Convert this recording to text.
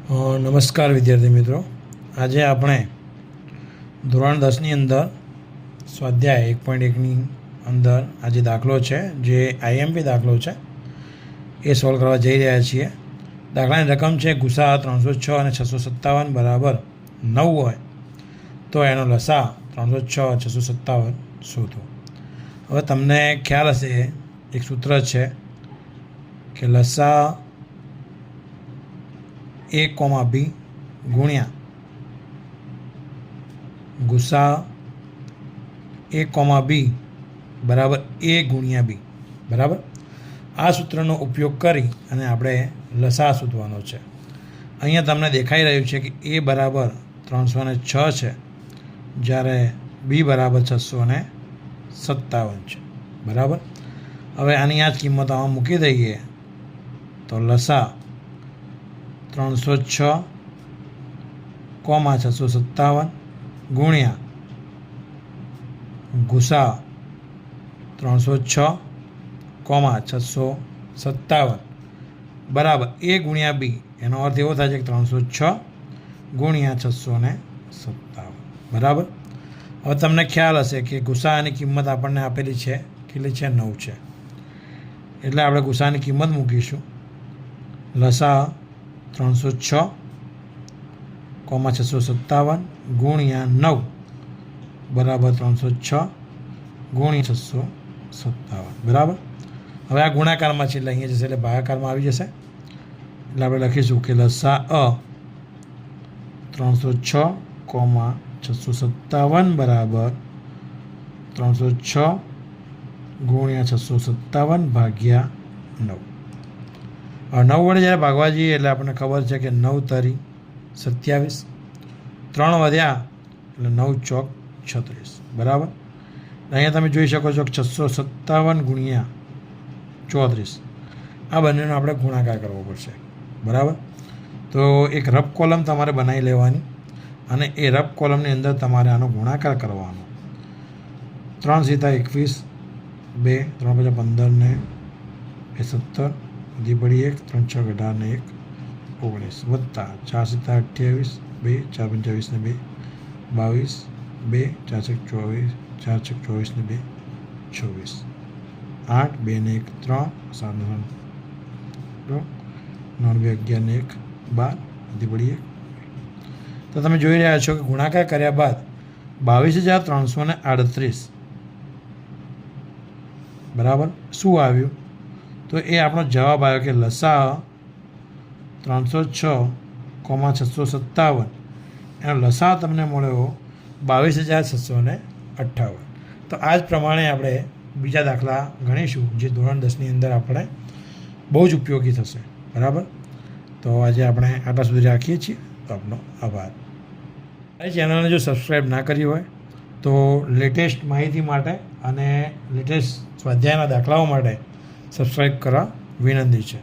નમસ્કાર વિદ્યાર્થી મિત્રો, આજે આપણે ધોરણ 10ની અંદર સ્વાધ્યાય 1.1ની અંદર આજે દાખલો છે જે આઈએમપી દાખલો છે એ સોલ્વ કરવા જઈ રહ્યા છીએ. દાખલાની રકમ છે ગુસા 306 અને 657 બરાબર 9 હોય તો એનો લસા 306 657 શોધો. હવે તમને ખ્યાલ હશે એક સૂત્ર છે કે લસા a, b ગુણ્યા ગુસા a, b બરાબર a ગુણ્યા b બરાબર. આ સૂત્રનો ઉપયોગ કરી અને આપણે લસા શોધવાનો છે. અહીંયા તમને દેખાઈ રહ્યું છે કે a બરાબર 306 છે જ્યારે b બરાબર 657 છે બરાબર. હવે આની આ જ કિંમત આમાં મૂકી દઈએ તો લસા 306, 657 ગુણ્યા ગુસા 306, 657 બરાબર a ગુણ્યા b. એનો અર્થ એવો થાય છે કે 306 ગુણ્યા 657 બરાબર. હવે તમને ખ્યાલ હશે કે ગુસાની કિંમત આપણને આપેલી છે કેટલી છે? 9 છે. એટલે આપણે ગુસાની કિંમત મૂકીશું. લસા 306, 657 ગુણ્યા 9 બરાબર 306 ગુણ્યા 657 બરાબર. હવે આ ગુણાકારમાં છે એટલે અહીંયા જશે એટલે ભાગાકારમાં આવી જશે. એટલે આપણે લખીશું કે લસા 306, 657 બરાબર 306 ગુણ્યા 657 ભાગ્યા 9. હવે 9 વડે જ્યારે ભાગવા જઈએ એટલે આપણને ખબર છે કે 9 તરી 27, 3 વધ્યા એટલે 9 ચોક 36 બરાબર. અહીંયા તમે જોઈ શકો છો કે 657 ગુણ્યા 34 આ બંનેનો આપણે ગુણાકાર કરવો પડશે બરાબર. તો એક રફ કોલમ તમારે બનાવી લેવાની અને એ રફ કોલમની અંદર તમારે આનો ગુણાકાર કરવાનો. 3 સીતા 21, 2 3 5 15 ને 17 દી પડી 1 3 6 18 ને 1 19 વત્તા 4 સીતા 28, 2 4 25 ને 2 22, 2 4 6 24 ને 2 26 8 2 ને 1 3 7 9 2 11 ને 1 12 દી પડી 1. તો તમે જોઈ રહ્યા છો કે ગુણાકાર કર્યા બાદ 22,338 બરાબર શું આવ્યું? તો એ આપણો જવાબ આવ્યો કે લસા 306, 657 એનો લસા તમને મળ્યો 22,658. તો આ જ પ્રમાણે આપણે બીજા દાખલા ગણીશું જે ધોરણ 10ની અંદર આપણે બહુ જ ઉપયોગી થશે બરાબર. તો આજે આપણે આટલા સુધી રાખીએ છીએ. તો આપનો આભાર. આ ચેનલને જો સબસ્ક્રાઈબ ના કરી હોય તો લેટેસ્ટ માહિતી માટે અને લેટેસ્ટ સ્વાધ્યાયના દાખલાઓ માટે સબસ્ક્રાઈબ કરવા વિનંતી છે.